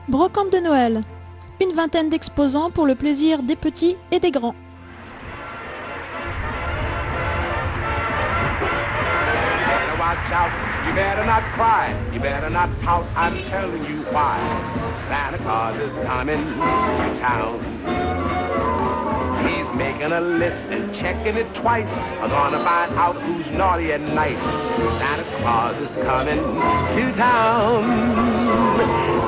Brocante de Noël. Une vingtaine d'exposants pour le plaisir des petits et des grands. Watch out, you better not cry, you better not pout, I'm telling you why. Santa Claus is coming to town. He's making a list and checking it twice. I'm gonna find out who's naughty and nice. Santa Claus is coming to town.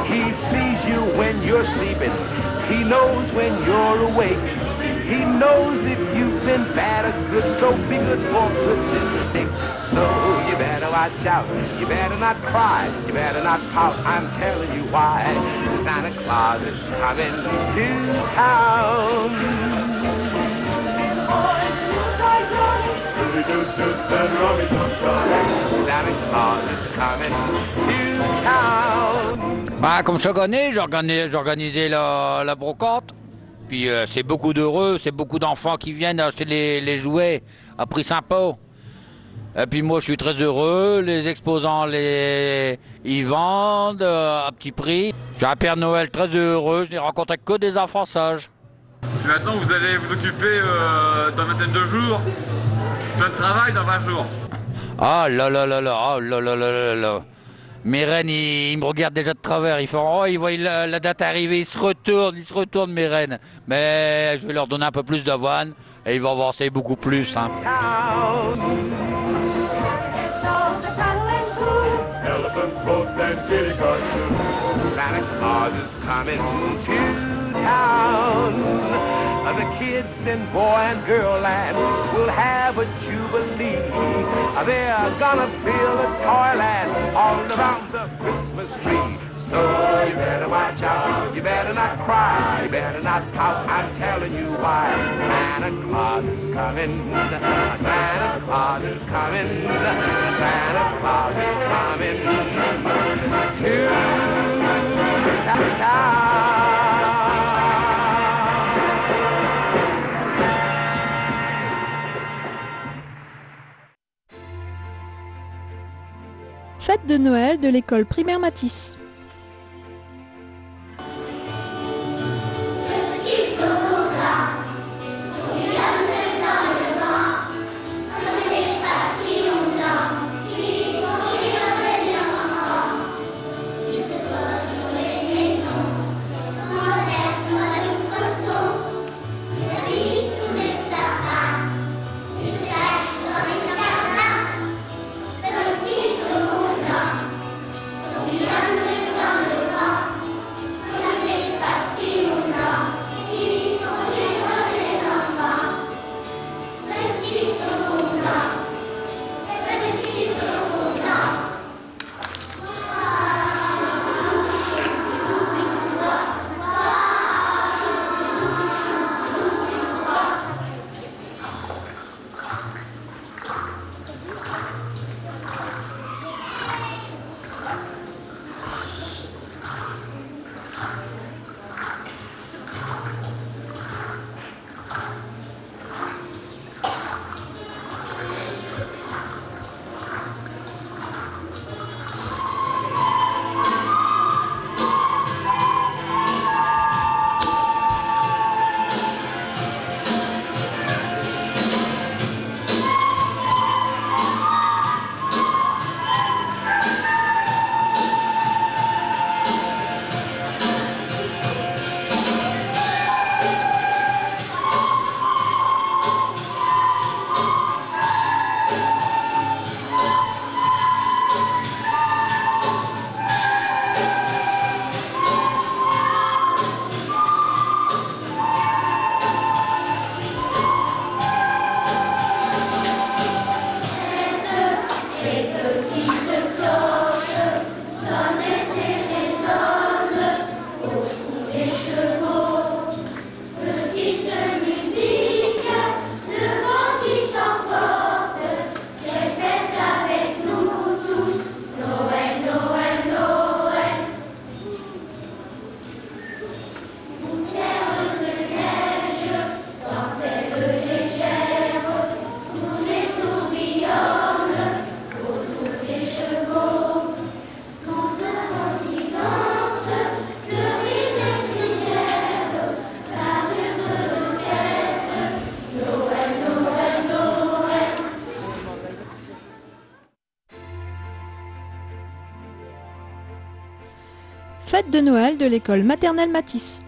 He sees you when you're sleeping. He knows when you're awake. He knows if you've been bad or good, so be good for goodness sake. So you better watch out, you better not cry, you better not pout, I'm telling you why. Santa Claus is coming to town. Santa Claus is coming to town. Bah, comme chaque année, j'organisais la brocante. Puis c'est beaucoup d'heureux, c'est beaucoup d'enfants qui viennent acheter les jouets à prix sympa. Et puis moi je suis très heureux, les exposants ils vendent à petit prix. Je suis un Père Noël très heureux, je n'ai rencontré que des enfants sages. Et maintenant vous allez vous occuper d'une vingtaine de jours, plein de travail dans 20 jours. Ah là là là là, oh là là là là là. Mes reines, ils me regardent déjà de travers, ils font oh, ils voient la date arriver, ils se retournent mes reines. Mais je vais leur donner un peu plus d'avoine et ils vont avancer beaucoup plus. Hein. The kids in boy and girl land will have a jubilee. They're gonna build a toyland all around the Christmas tree. So you better watch out, you better not cry, you better not pout, I'm telling you why. Santa Claus is coming, Santa Claus is coming, Santa Claus is coming to town. Fête de Noël de l'école primaire Matisse. Young Fête de Noël de l'école maternelle Matisse.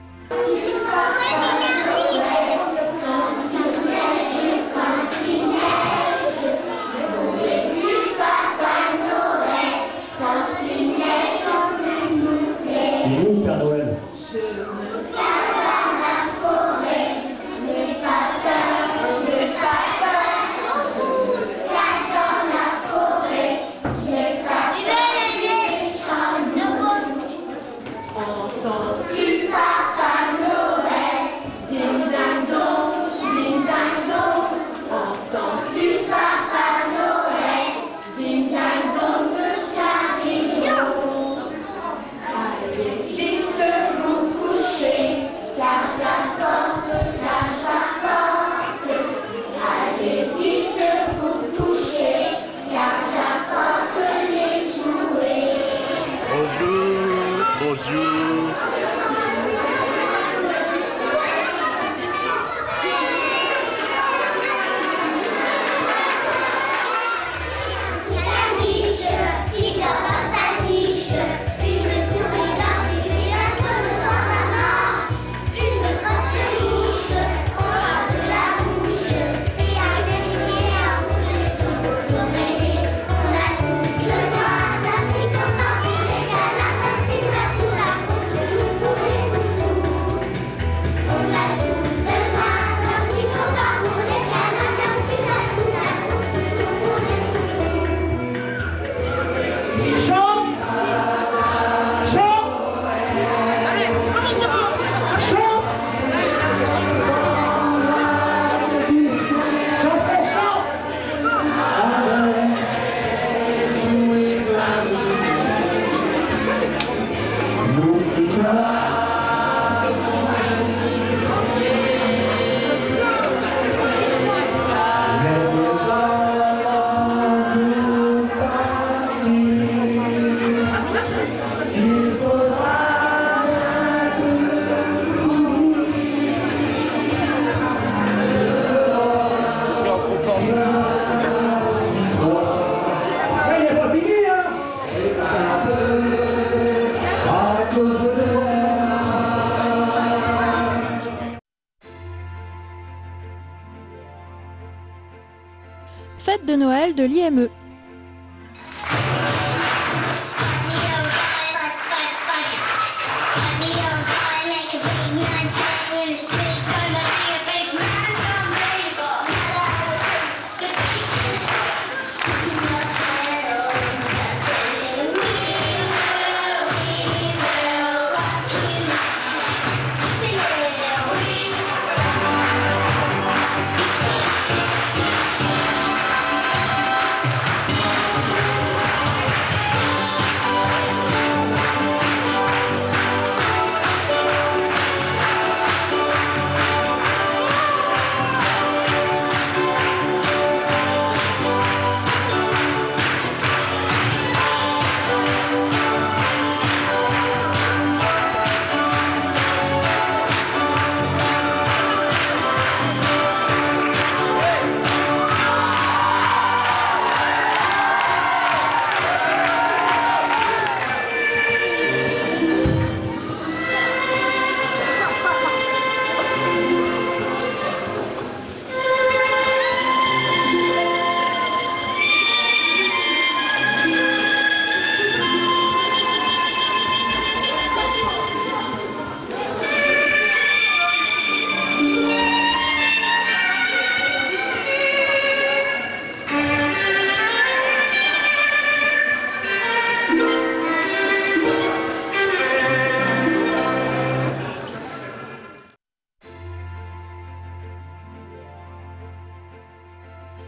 Père Noël. Fête de Noël de l'IME.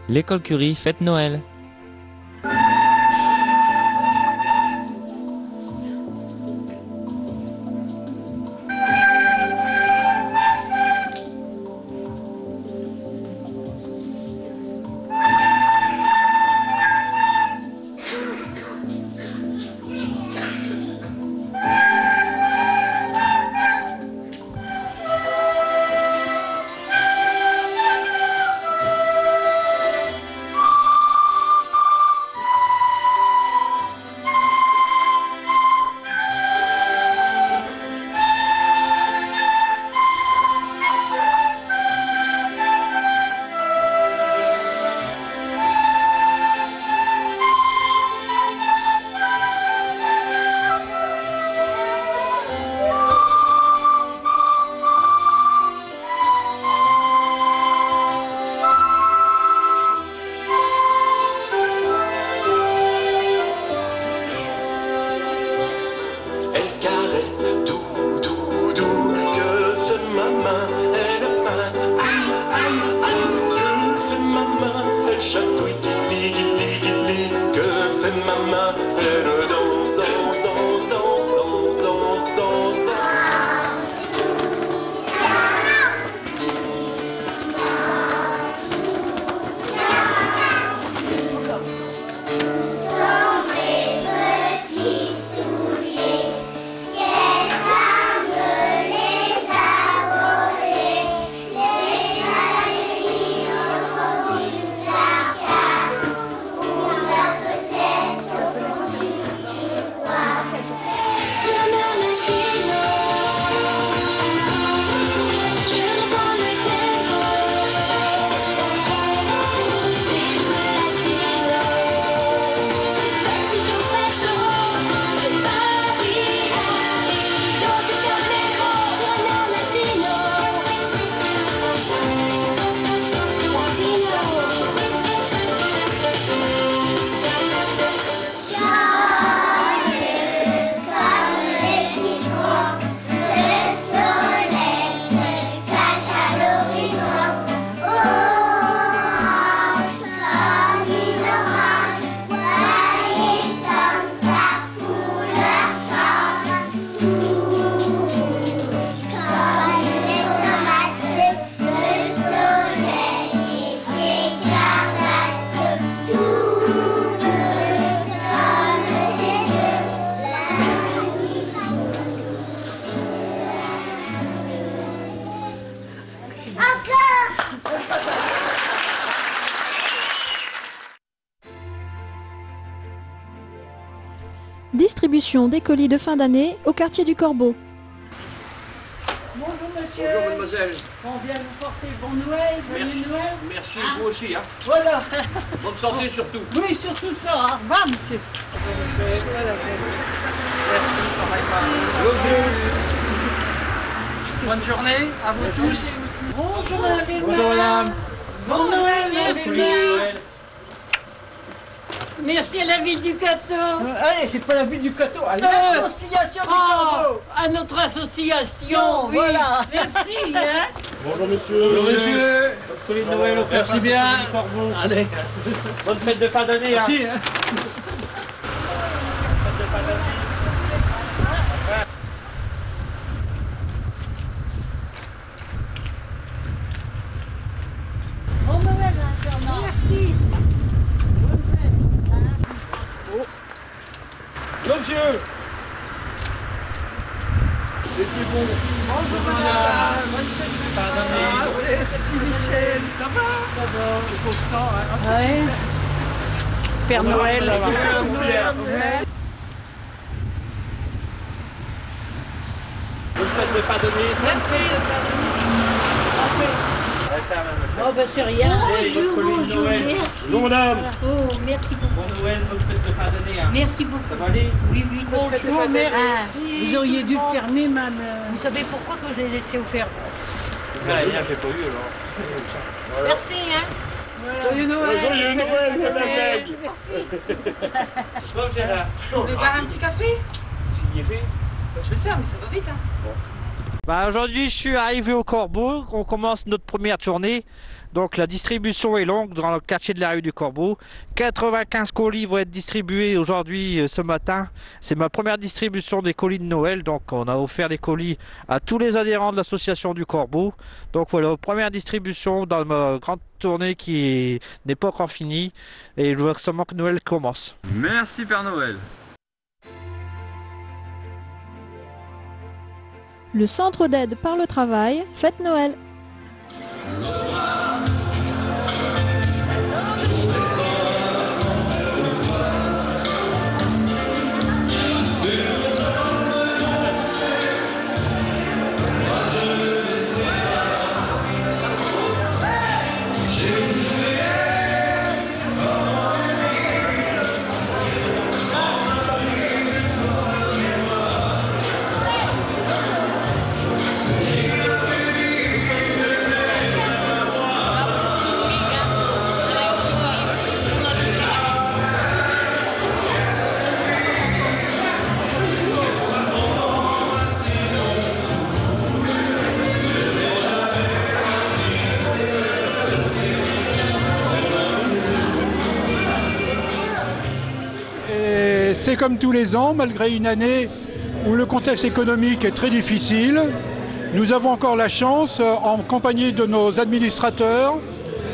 L'école Curie fête Noël. caresse, doux, doux, doux. Que fait ma main? Elle passe, aïe, aïe, aïe. Que fait ma main? Elle chatouille, guili, guili, guili. Que fait ma main? Elle danse, danse, danse, danse, danse, danse, danse, danse. Distribution des colis de fin d'année au quartier du Corbeau. Bonjour monsieur. Bonjour mademoiselle. On vient vous porter bon Noël, joyeux Noël. Merci, vous aussi. Hein. Voilà. Bonne santé surtout. Oui, surtout ça. Hein. Bam, c'est... Merci. Bonne journée à vous tous. Bonjour madame. Bonjour madame. Bon Noël, merci. Merci à la ville du Cateau. Allez, c'est pas la ville du Cateau, à l'association du Corbeau. À notre association, oui. Voilà. Merci. Hein. Bonjour monsieur. Bonjour monsieur. Feliz Noël au Merci bien. Corbeau. Allez. Bonne fête de fin d'année. Merci. Hein. Bon Noël, Fernand. Merci. Monsieur. Les plus bons. Bonjour madame. Bonne fête de fin d'année. Merci Michel. Ça va? Ça va. C'est constant. Hein. Ouais. Père Noël. Ça va. Bonne fête de fin d'année. Merci. Oh ben c'est rien. Bonjour Noël. Bonjour madame. Oh, merci beaucoup. Bon Noël, bonne fête de fin d'année. Hein. Merci beaucoup. Ça va aller? Oui, oui. Bonjour, merci. Vous auriez dû fermer, madame. Vous savez pourquoi que je l'ai laissé ouvert? Rien, j'ai pas eu alors. Voilà. Merci, hein. Voilà. Joyeux Noël. Joyeux Noël, madame Meg. Merci. Bon, Gérard. Vous voulez boire un petit café? S'il est fait. Je vais le faire, mais ça va vite. Hein. Bon. Bah aujourd'hui je suis arrivé au Corbeau, on commence notre première tournée. Donc la distribution est longue dans le quartier de la rue du Corbeau. 95 colis vont être distribués aujourd'hui, ce matin. C'est ma première distribution des colis de Noël. Donc on a offert des colis à tous les adhérents de l'association du Corbeau. Donc voilà, première distribution dans ma grande tournée qui n'est pas encore finie. Et je veux seulement que Noël commence. Merci Père Noël. Le centre d'aide par le travail, Fête Noël. comme tous les ans, malgré une année où le contexte économique est très difficile, nous avons encore la chance, en compagnie de nos administrateurs,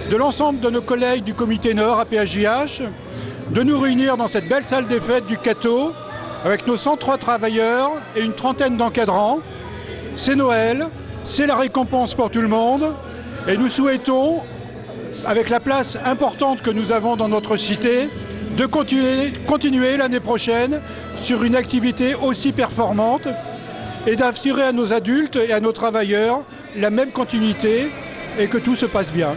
de l'ensemble de nos collègues du comité Nord APHJH, de nous réunir dans cette belle salle des fêtes du Cateau avec nos 103 travailleurs et une trentaine d'encadrants. C'est Noël, c'est la récompense pour tout le monde et nous souhaitons, avec la place importante que nous avons dans notre cité, de continuer l'année prochaine sur une activité aussi performante et d'assurer à nos adultes et à nos travailleurs la même continuité et que tout se passe bien.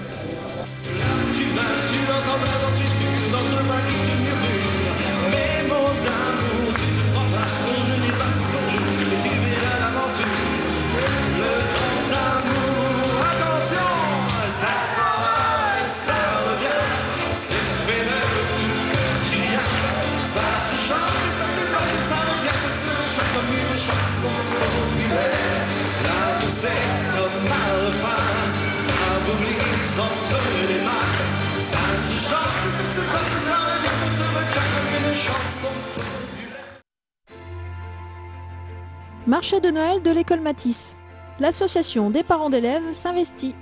Marché de Noël de l'école Matisse. L'association des parents d'élèves s'investit.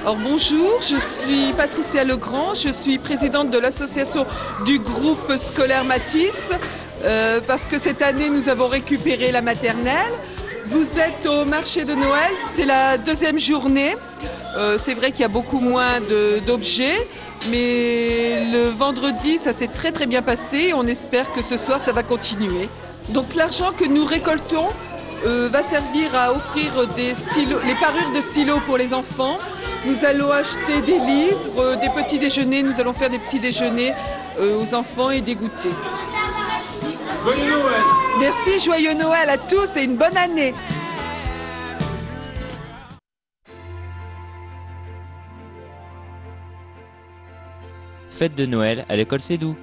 Alors bonjour, je suis Patricia Legrand, je suis présidente de l'association du groupe scolaire Matisse, parce que cette année nous avons récupéré la maternelle. Vous êtes au marché de Noël, c'est la deuxième journée. C'est vrai qu'il y a beaucoup moins d'objets, mais le vendredi ça s'est très bien passé. On espère que ce soir ça va continuer. Donc l'argent que nous récoltons va servir à offrir des stylos, les parures de stylos pour les enfants. Nous allons acheter des livres, des petits déjeuners, nous allons faire des petits déjeuners aux enfants et des goûters. Joyeux Noël! Merci, joyeux Noël à tous et une bonne année! Fête de Noël à l'école Sédou.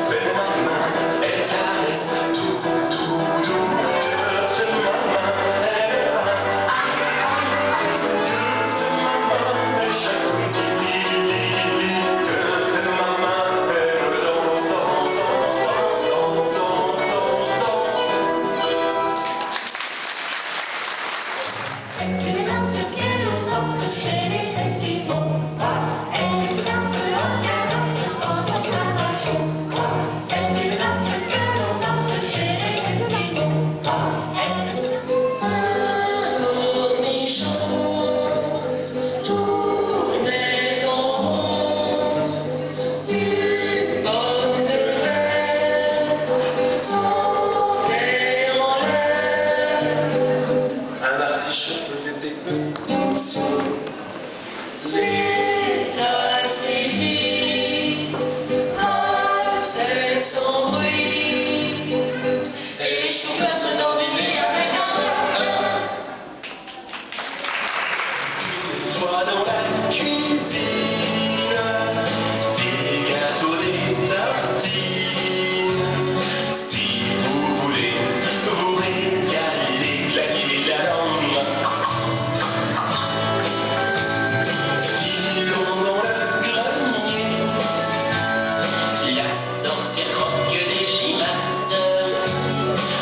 Fais maman, elle passe. cuisine, des gâteaux, des tartines. Si vous voulez vous régaler, claquer la langue, filons dans le grenier. La sorcière croque des limaces.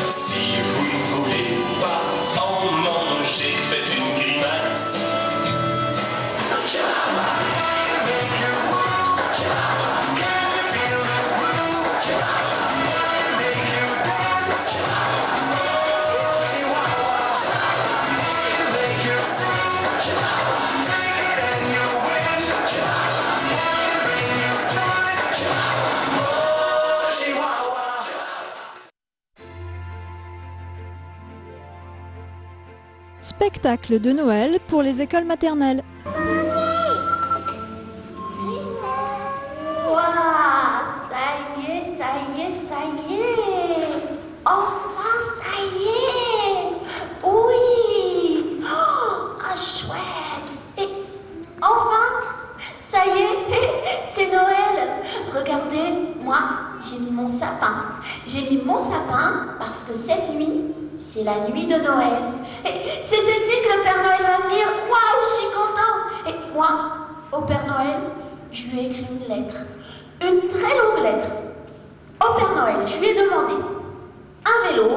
Si vous ne voulez pas en manger, faites une grimace. Spectacle de Noël pour les écoles maternelles. Waouh, ça y est, ça y est, ça y est. Enfin, ça y est. Oui. Oh, ah, chouette. Et enfin, ça y est, c'est Noël. Regardez, moi, j'ai mis mon sapin. J'ai mis mon sapin parce que cette nuit, c'est la nuit de Noël. Et c'est cette nuit que le Père Noël va venir. Waouh, je suis content. Et moi, au Père Noël, je lui ai écrit une lettre. Une très longue lettre. Au Père Noël, je lui ai demandé un vélo,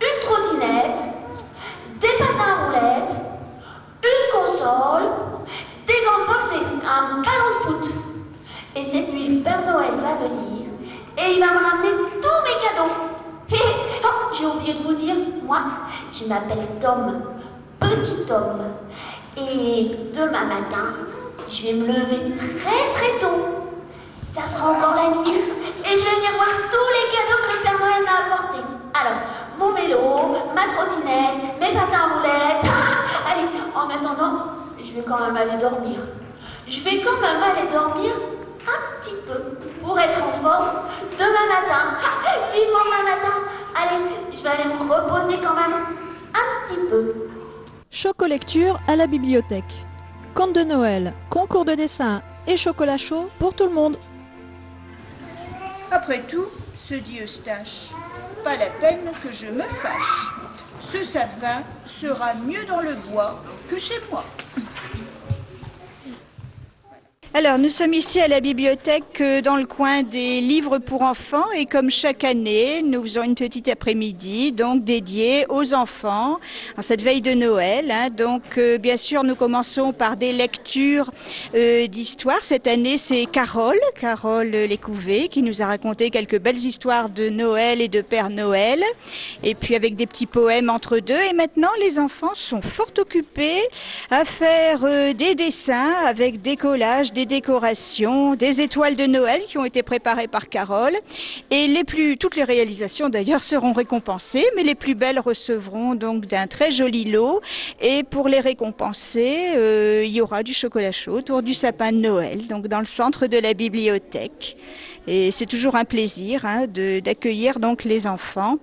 une trottinette, des patins à roulettes, une console, des gants de boxe et un ballon de foot. Et cette nuit, le Père Noël va venir et il va me ramener tous mes cadeaux. Oh, j'ai oublié de vous dire, moi, je m'appelle Tom, petit Tom. Et demain matin, je vais me lever très très tôt. Ça sera encore la nuit. Et je vais venir voir tous les cadeaux que le Père Noël m'a apportés. Alors, mon vélo, ma trottinette, mes patins à roulettes. Allez, en attendant, je vais quand même aller dormir. Je vais quand même aller dormir un petit peu pour être en forme demain matin. Vivement demain matin. Allez, je vais aller me reposer quand même un petit peu. Chocolecture à la bibliothèque. Conte de Noël, concours de dessin et chocolat chaud pour tout le monde. Après tout, se dit Eustache, pas la peine que je me fâche. Ce sapin sera mieux dans le bois que chez moi. Alors, nous sommes ici à la bibliothèque dans le coin des livres pour enfants et comme chaque année, nous faisons une petite après-midi donc dédiée aux enfants en cette veille de Noël. Donc, bien sûr, nous commençons par des lectures d'histoires. Cette année, c'est Carole Lécouvé qui nous a raconté quelques belles histoires de Noël et de Père Noël. Et puis avec des petits poèmes entre deux. Et maintenant, les enfants sont fort occupés à faire des dessins avec des collages, des décorations, des étoiles de Noël qui ont été préparées par Carole. Et toutes les réalisations d'ailleurs seront récompensées, mais les plus belles recevront donc d'un très joli lot. Et pour les récompenser, il y aura du chocolat chaud autour du sapin de Noël, donc dans le centre de la bibliothèque. Et c'est toujours un plaisir d'accueillir donc les enfants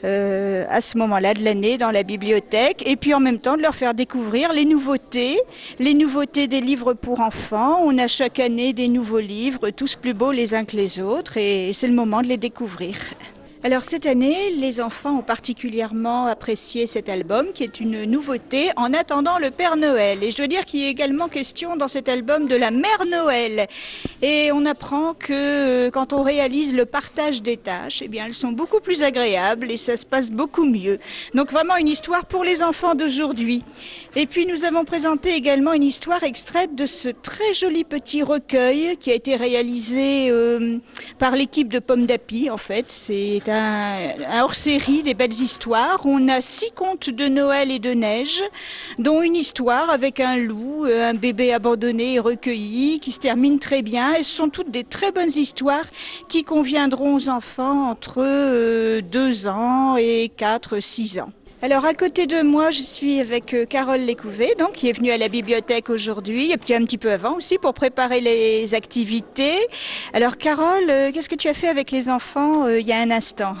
à ce moment-là de l'année dans la bibliothèque et puis en même temps de leur faire découvrir les nouveautés des livres pour enfants. On a chaque année des nouveaux livres, tous plus beaux les uns que les autres et c'est le moment de les découvrir. Alors cette année, les enfants ont particulièrement apprécié cet album qui est une nouveauté en attendant le Père Noël. Et je dois dire qu'il y a également question dans cet album de la Mère Noël. Et on apprend que quand on réalise le partage des tâches, eh bien elles sont beaucoup plus agréables et ça se passe beaucoup mieux. Donc vraiment une histoire pour les enfants d'aujourd'hui. Et puis nous avons présenté également une histoire extraite de ce très joli petit recueil qui a été réalisé par l'équipe de Pomme d'Api en fait. C'est un hors-série des belles histoires. On a 6 contes de Noël et de neige, dont une histoire avec un loup, un bébé abandonné et recueilli, qui se termine très bien. Et ce sont toutes des très bonnes histoires qui conviendront aux enfants entre 2 ans et 4-6 ans. Alors à côté de moi, je suis avec Carole Lécouvé, donc qui est venue à la bibliothèque aujourd'hui, et puis un petit peu avant aussi pour préparer les activités. Alors Carole, qu'est-ce que tu as fait avec les enfants il y a un instant ?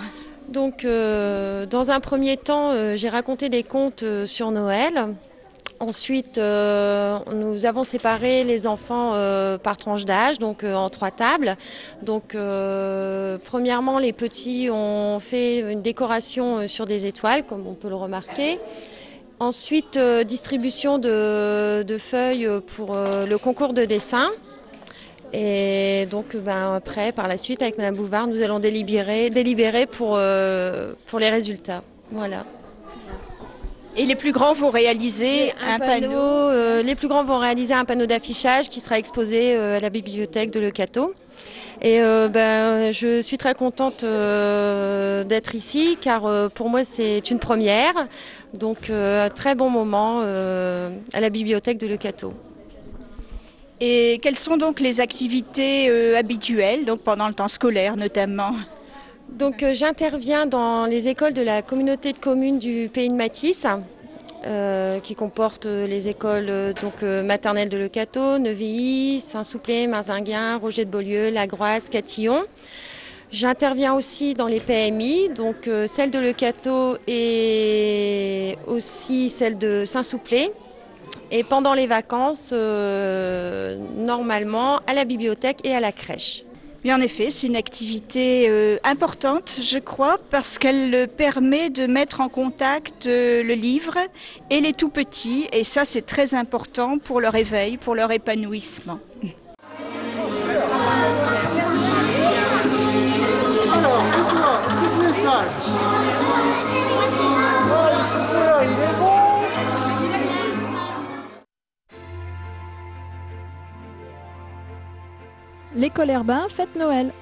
Donc dans un premier temps, j'ai raconté des contes sur Noël. Ensuite, nous avons séparé les enfants par tranche d'âge, donc en 3 tables. Donc, premièrement, les petits ont fait une décoration sur des étoiles, comme on peut le remarquer. Ensuite, distribution de feuilles pour le concours de dessin. Et donc, après, par la suite, avec Madame Bouvard, nous allons délibérer pour les résultats. Voilà. Et les plus grands vont réaliser un panneau. Les plus grands vont réaliser un panneau d'affichage qui sera exposé à la bibliothèque de Le Cateau. Et je suis très contente d'être ici car pour moi c'est une première. Donc un très bon moment à la bibliothèque de Le Cateau. Et quelles sont donc les activités habituelles, donc pendant le temps scolaire notamment? Donc j'interviens dans les écoles de la communauté de communes du Pays de Mathis, qui comporte les écoles maternelles de Le Cateau, Neuvilly, Saint-Souplé, Marzinguin, Roger de Beaulieu, Lagroise, Catillon. J'interviens aussi dans les PMI, donc celle de Le Cateau et aussi celle de Saint-Souplé. Et pendant les vacances, normalement, à la bibliothèque et à la crèche. Mais en effet, c'est une activité importante, je crois, parce qu'elle permet de mettre en contact le livre et les tout-petits. Et ça, c'est très important pour leur éveil, pour leur épanouissement. Alors, dites-moi, est-ce que tu es sage? Oh, le chocolat, il est bon. L'école Herbin fête Noël.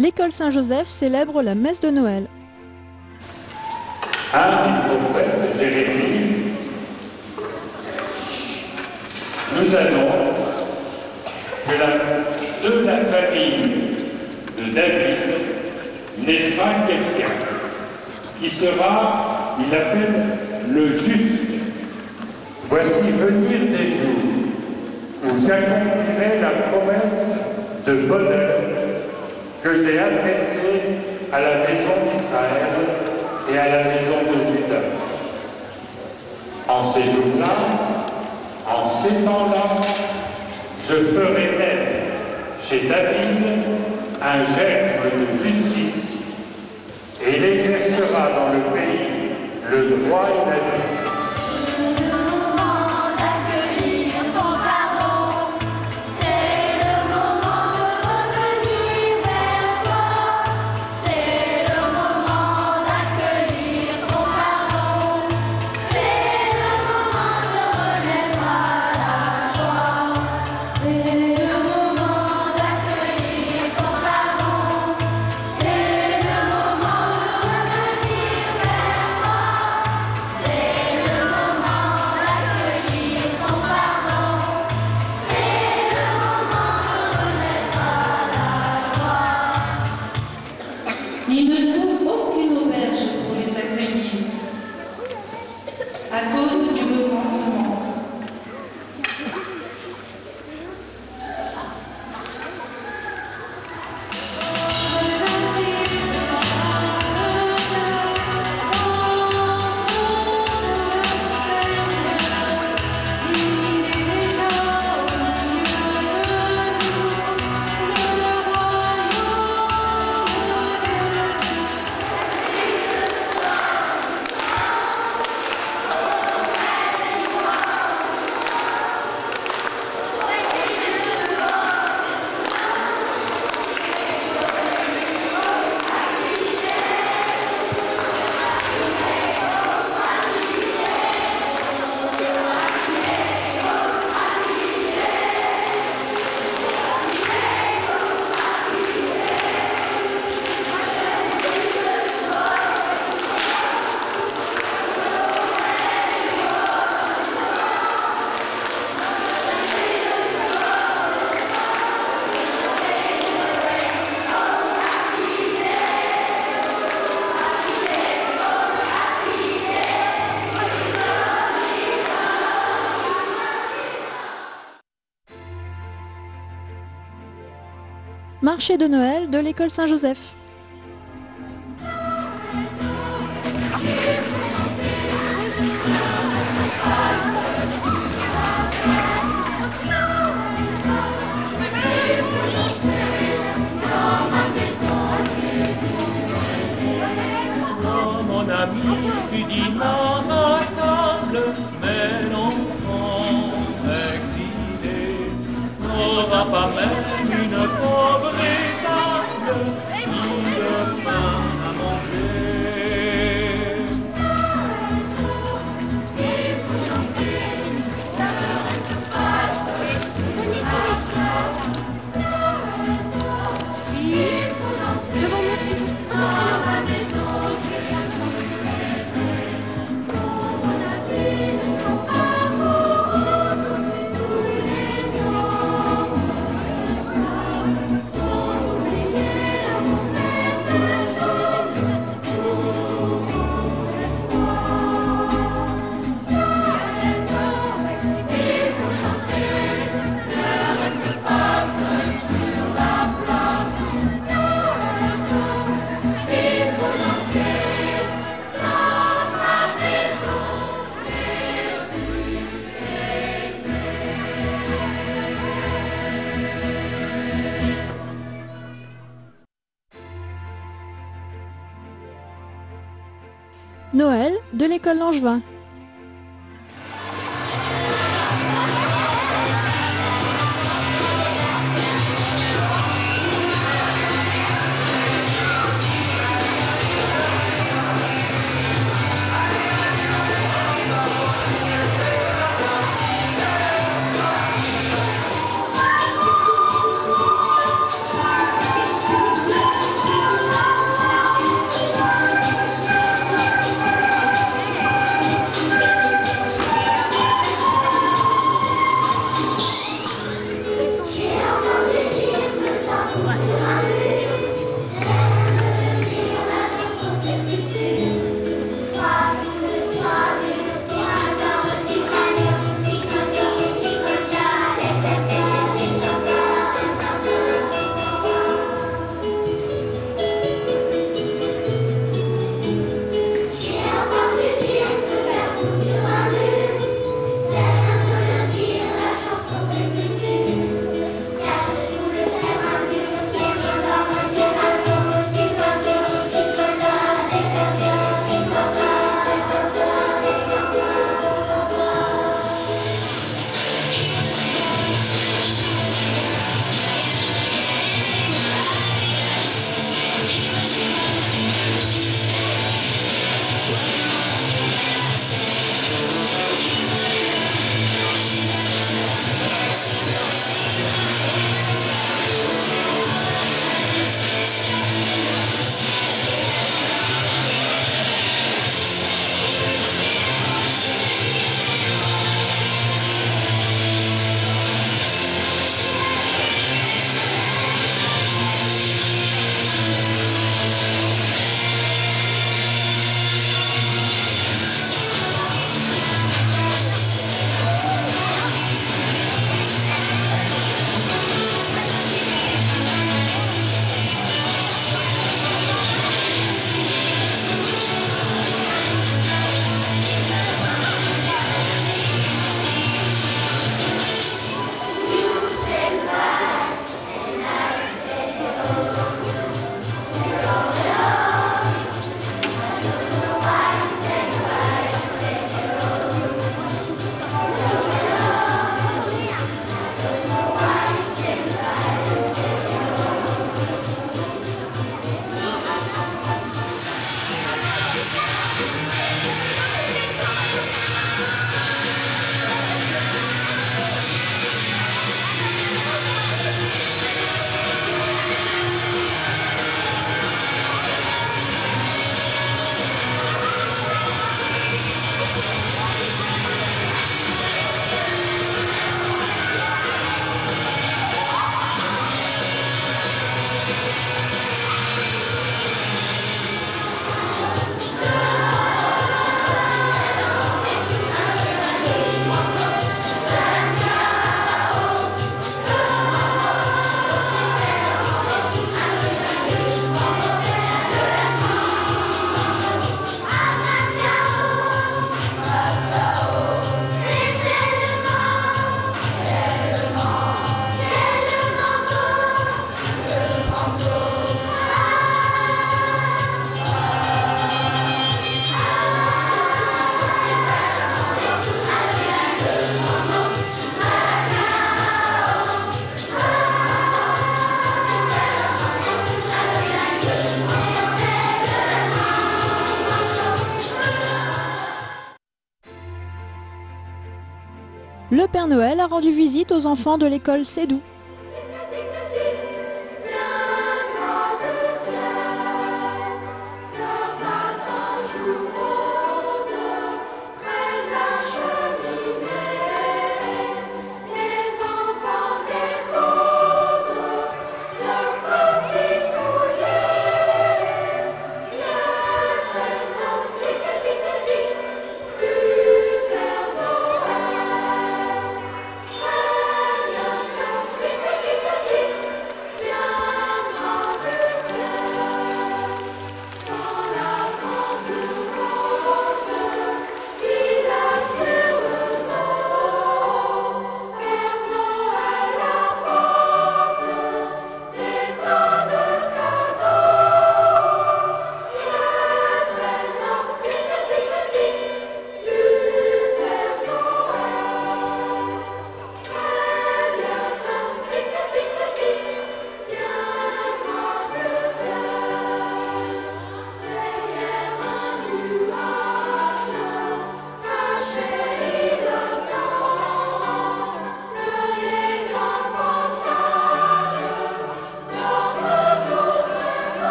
L'école Saint-Joseph célèbre la messe de Noël. Un du prophète Jérémie nous annonce que de la famille de David naîtra quelqu'un qui sera, il l'appelle, le juste. Voici venir des jours où j'accomplirai la promesse de bonheur que j'ai adressée à la maison d'Israël et à la maison de Juda. En ces jours-là, en ces temps-là, je ferai naître chez David un germe de justice et il exercera dans le pays le droit et la vie. Ils ne trouvent aucune auberge pour les accueillir à cause du recensement. Marché de Noël de l'école Saint-Joseph. Oh mon ami, tu dînes à ma table, mais l'enfant exilé n'aura pas même une pauvre étable, ni de pain à manger. Il faut chanter, ne reste pas seul sur la place. S'il faut danser dans ma maison, j'ai assuré mon avis ne sont pas moroses. Tous les hommes ce soir ont oublié la mauvaise chose pour mon espoir. Il faut chanter, ne reste pas seul sur la place. Il faut danser dans ma maison, Jésus est né. Noël de l'école Langevin. Le Père Noël a rendu visite aux enfants de l'école Sédou.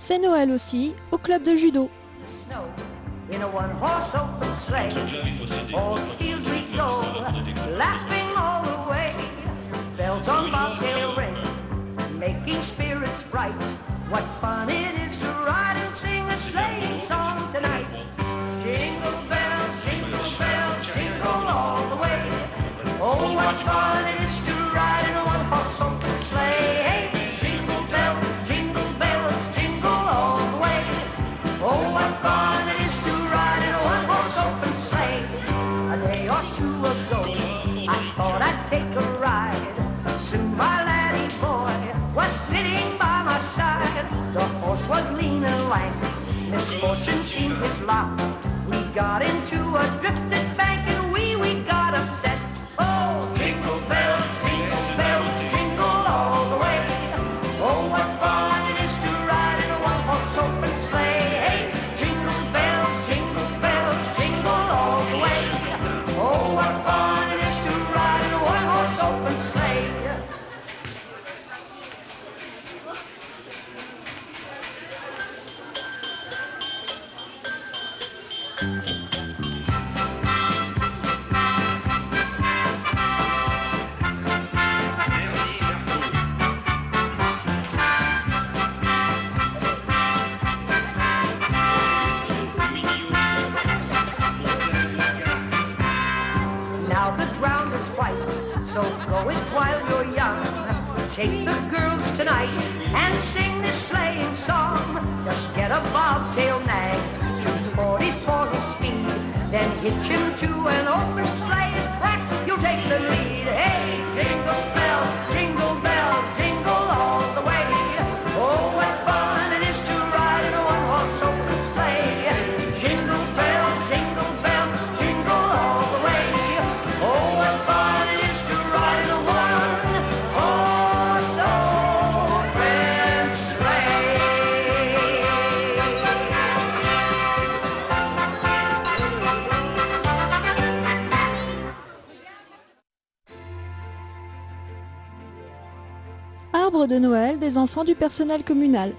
C'est Noël aussi au club de judo. In a one-horse open sleigh, all fields we go, laughing all the way. Bells on bobtail ring, making spirits bright. What fun it is to ride and sing a sleighing song tonight. Jingle bells, jingle all the way. Oh, what fun it is to ride in a one-horse open sleigh. Hey, jingle bells, jingle all the way. Oh, what fun it is to ride in a one-horse open sleigh. A day or two ago, I thought I'd take a ride. Soon my laddie boy was sitting by my side. The horse was lean and lank, misfortune seemed his lot. We got into a drifted bank and we got upset. Oh, jingle bells, jingle all the way. Oh, what fun it is to ride in a one-horse open sleigh. Hey, jingle bells, jingle all the way. Oh, what fun it is to ride in a one-horse open sleigh. Now the ground is white, so go it while you're young. Take the girls tonight and sing this sleighing song. Just get a bobtail nag, 240 for his speed. Then hitch him to an open sleigh and crack, you'll take the lead. Hey, jingle bells, jingle all the way. Oh, what fun it is to ride in a one-horse open sleigh. Jingle bells, jingle all the way. Oh, what fun it is to ride in a one-horse open sleigh. Arbre de Noël des enfants du personnel communal.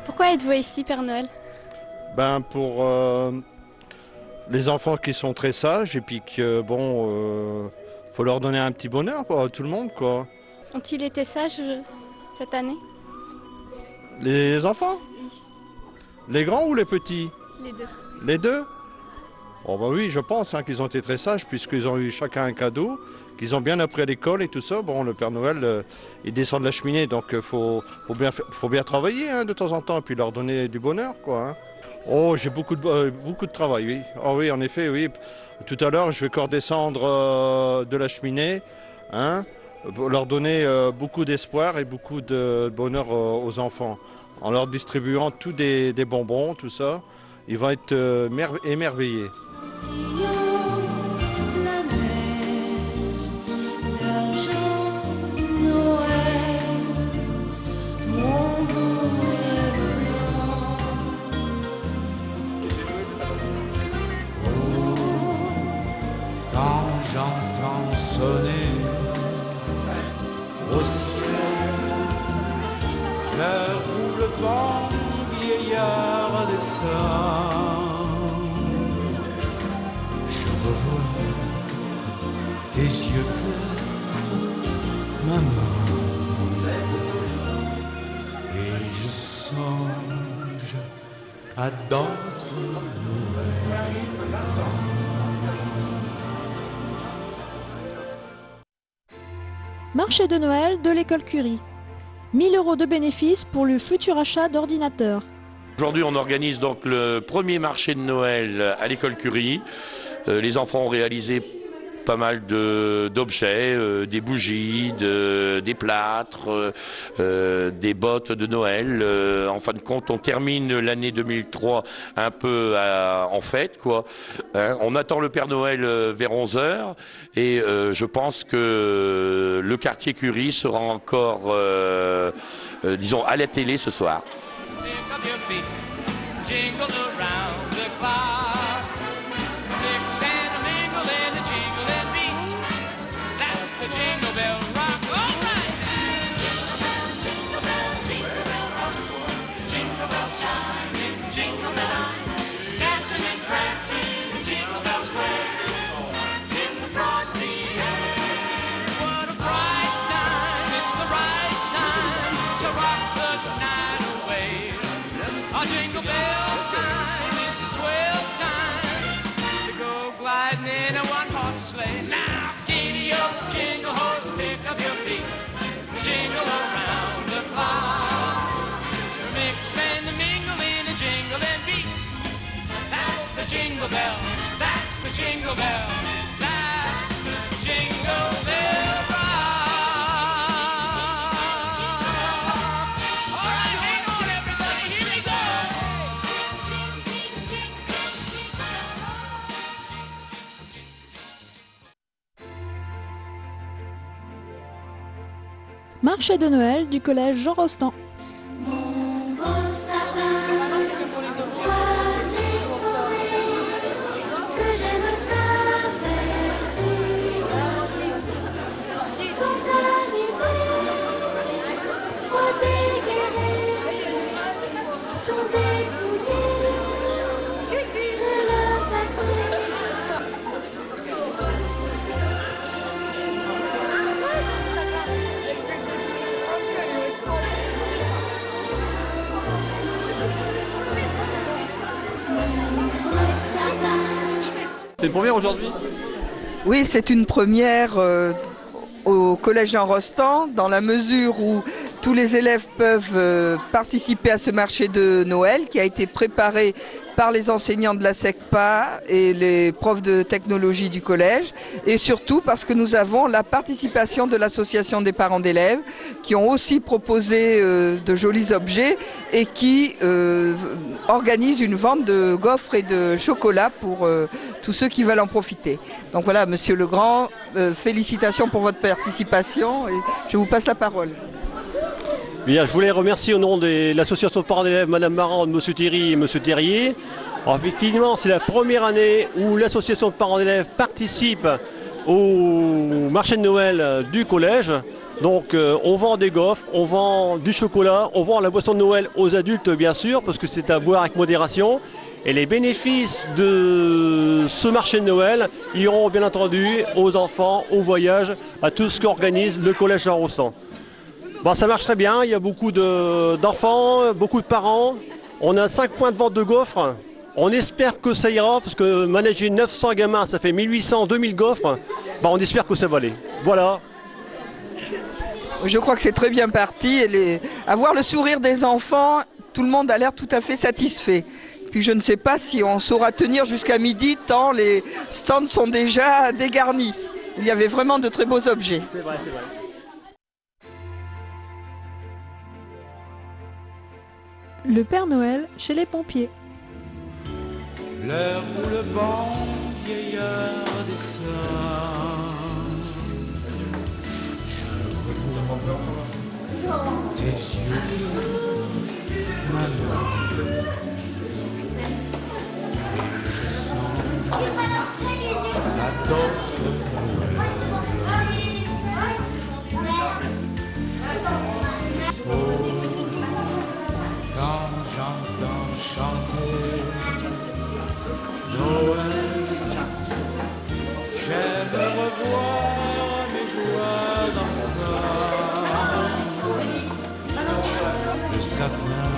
Pourquoi êtes-vous ici, Père Noël? Ben pour les enfants qui sont très sages et puis que bon, faut leur donner un petit bonheur pour tout le monde quoi. Ont-ils été sages cette année? Les enfants? Les grands ou les petits? Les deux. Les deux? Oh bah oui, je pense qu'ils ont été très sages puisqu'ils ont eu chacun un cadeau, qu'ils ont bien appris à l'école et tout ça. Bon, le Père Noël, il descend de la cheminée, donc faut bien travailler hein, de temps en temps et puis leur donner du bonheur, quoi. Hein. Oh, j'ai beaucoup de travail, oui. Oh oui, en effet, oui. Tout à l'heure, je vais encore descendre de la cheminée, hein, pour leur donner beaucoup d'espoir et beaucoup de bonheur aux enfants, en leur distribuant tous des bonbons, tout ça. Ils vont être émerveillés. La neige, l'argent, Noël, mon beau rêve blanc. Oh, quand j'entends sonner au ciel l'heure où le bon vieillard descend, je revois tes yeux clairs, maman, et je songe à d'autres Noëls. Marché de Noël de l'école Curie. 1000 € de bénéfices pour le futur achat d'ordinateurs. Aujourd'hui, on organise donc le premier marché de Noël à l'école Curie. Les enfants ont réalisé pas mal d'objets, des bougies, des plâtres, des bottes de Noël. En fin de compte, on termine l'année 2003 un peu en fête, quoi. Hein, on attend le Père Noël vers 11h et je pense que le quartier Curie sera encore, disons, à la télé ce soir. Jingle around the clock, mix and a mingle in the jingling beat. That's the Jingle Bell Rock. All right now. Jingle bell, jingle bell, jingle bell, jingle bell chiming, jingle bell line, dancing and prancing, Jingle Bell Square, in the frosty air. What a bright time! It's the right time to rock the night away. A jingle bell. In a one-horse sleigh. Now, giddy up, jingle horse, pick up your feet, jingle around the clock. Mix and mingle in a jingling beat. That's the jingle bell, that's the jingle bell, that's the jingle bell rock. All right, hang on everybody, here we go. Marché de Noël du collège Jean Rostand. C'est une première aujourd'hui? Oui, c'est une première au Collège Jean Rostand, dans la mesure où tous les élèves peuvent participer à ce marché de Noël qui a été préparé par les enseignants de la SECPA et les profs de technologie du collège, et surtout parce que nous avons la participation de l'association des parents d'élèves qui ont aussi proposé de jolis objets et qui organisent une vente de gaufres et de chocolat pour tous ceux qui veulent en profiter. Donc voilà, Monsieur Legrand, félicitations pour votre participation et je vous passe la parole. Bien, je voulais remercier au nom de l'association de parents d'élèves Madame Marande, Monsieur Thierry et Monsieur Terrier. Alors, effectivement, c'est la première année où l'association de parents d'élèves participe au marché de Noël du collège. Donc on vend des gaufres, on vend du chocolat, on vend la boisson de Noël aux adultes bien sûr, parce que c'est à boire avec modération. Et les bénéfices de ce marché de Noël iront bien entendu aux enfants, au voyage, à tout ce qu'organise le collège Jean Rostand. Bon, ça marche très bien, il y a beaucoup d'enfants, beaucoup de parents. On a 5 points de vente de gaufres. On espère que ça ira, parce que manager 900 gamins, ça fait 1800, 2000 gaufres. Bah, on espère que ça va aller. Voilà. Je crois que c'est très bien parti. Avoir le sourire des enfants, tout le monde a l'air tout à fait satisfait. Puis je ne sais pas si on saura tenir jusqu'à midi, tant les stands sont déjà dégarnis. Il y avait vraiment de très beaux objets. C'est vrai, c'est vrai. Le Père Noël chez les pompiers. L'heure où le bon vieillard descend, je revois tes yeux bleus, ma main, et je sens la d'autres Noël. Oh, quand j'entends chanter Noël, j'aime revoir mes joies d'enfant. Le sapin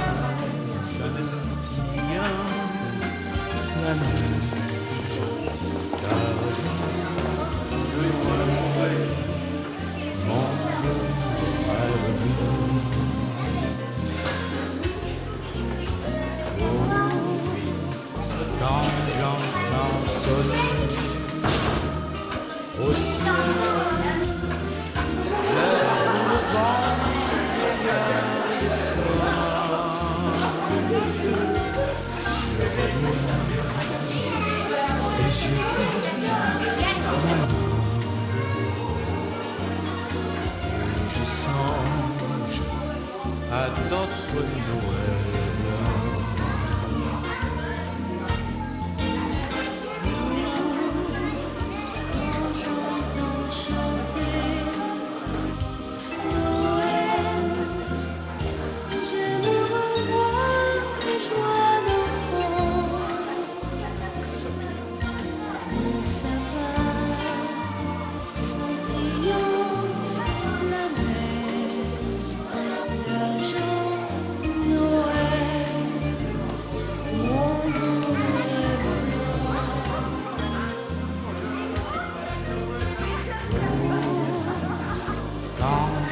scintillant, la neige d'argent, le Noël, mon rêve blanc. Quand j'entends sonner au ciel l'heure où le bon vieillard descend, je revois tes yeux clairs, maman, et je songe à d'autres Noëls.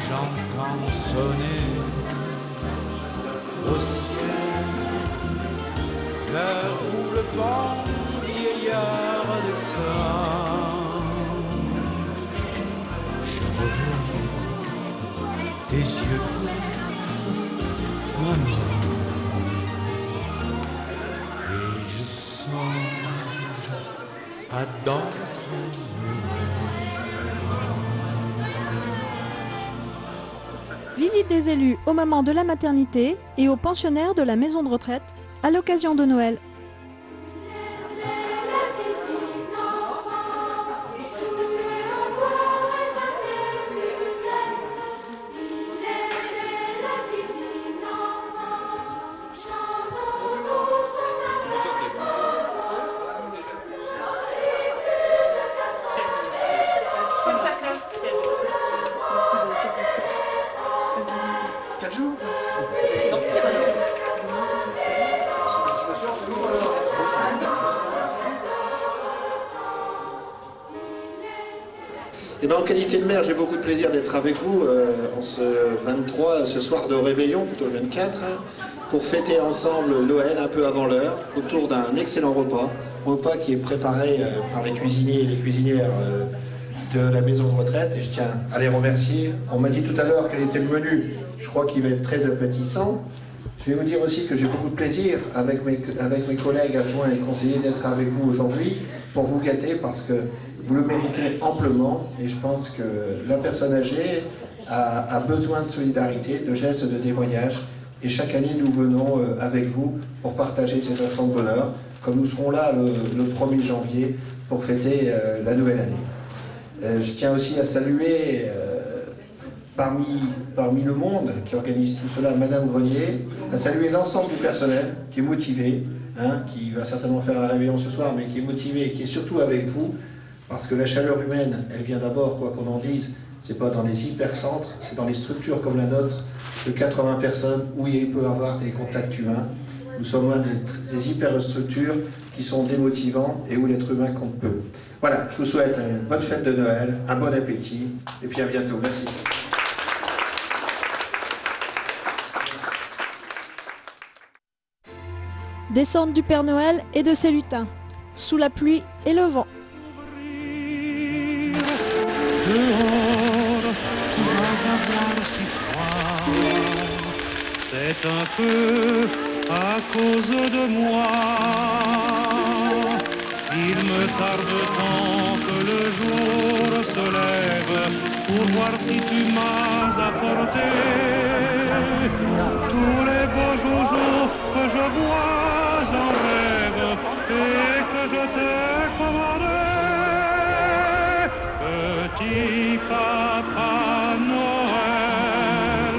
J'entends sonner au ciel l'heure où le bon vieillard descend. Je revois tes yeux clairs, maman, et je songe à d'autres Visite des élus aux mamans de la maternité et aux pensionnaires de la maison de retraite à l'occasion de Noël. Et bien, en qualité de maire, j'ai beaucoup de plaisir d'être avec vous en ce 23, ce soir de réveillon, plutôt le 24, pour fêter ensemble Noël un peu avant l'heure, autour d'un excellent repas qui est préparé par les cuisiniers et les cuisinières de la maison de retraite, et je tiens à les remercier. On m'a dit tout à l'heure quel était le menu, je crois qu'il va être très appétissant. Je vais vous dire aussi que j'ai beaucoup de plaisir avec mes collègues adjoints et conseillers d'être avec vous aujourd'hui pour vous gâter, parce que vous le méritez amplement, et je pense que la personne âgée a besoin de solidarité, de gestes, de témoignages, et chaque année nous venons avec vous pour partager cet instant de bonheur, comme nous serons là le 1er janvier pour fêter la nouvelle année. Je tiens aussi à saluer parmi le monde qui organise tout cela, Madame Grenier, à saluer l'ensemble du personnel qui est motivé, qui va certainement faire un réveillon ce soir, mais qui est motivé et qui est surtout avec vous, parce que la chaleur humaine, elle vient d'abord, quoi qu'on en dise, C'est pas dans les hypercentres, c'est dans les structures comme la nôtre de 80 personnes où il peut y avoir des contacts humains. Nous sommes loin des hyperstructures qui sont démotivants et où l'être humain compte peu. Voilà, je vous souhaite une bonne fête de Noël, un bon appétit et puis à bientôt. Merci. Descente du Père Noël et de ses lutins, sous la pluie et le vent. Dehors, tu vas avoir si froid. C'est un peu à cause de moi. Il me tarde tant que le jour se lève pour voir si tu m'as apporté tous les beaux joujoux que je bois en rêve et que je t'ai commandé. Petit Papa Noël,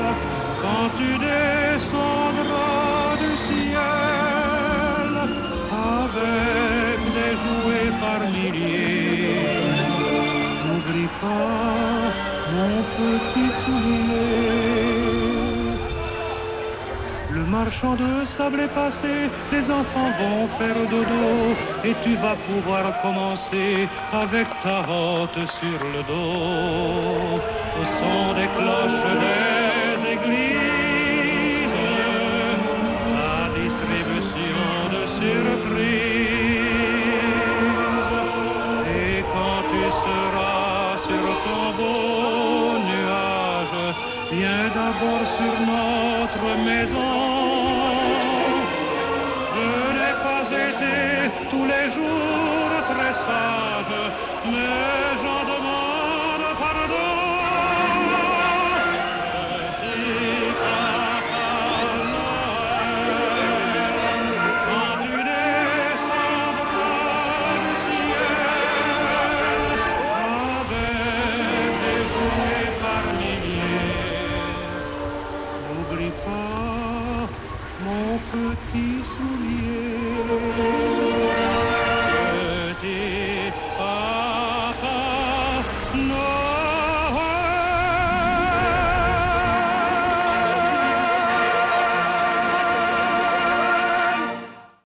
quand tu descendras du ciel avec des jouets par milliers, n'oublie pas mon petit soulier. Le marchand de sable est passé, les enfants vont faire dodo et tu vas pouvoir commencer avec ta hotte sur le dos. Au son des cloches des églises, la distribution de surprises. Et quand tu seras sur ton beau nuage, viens d'abord sur notre maison.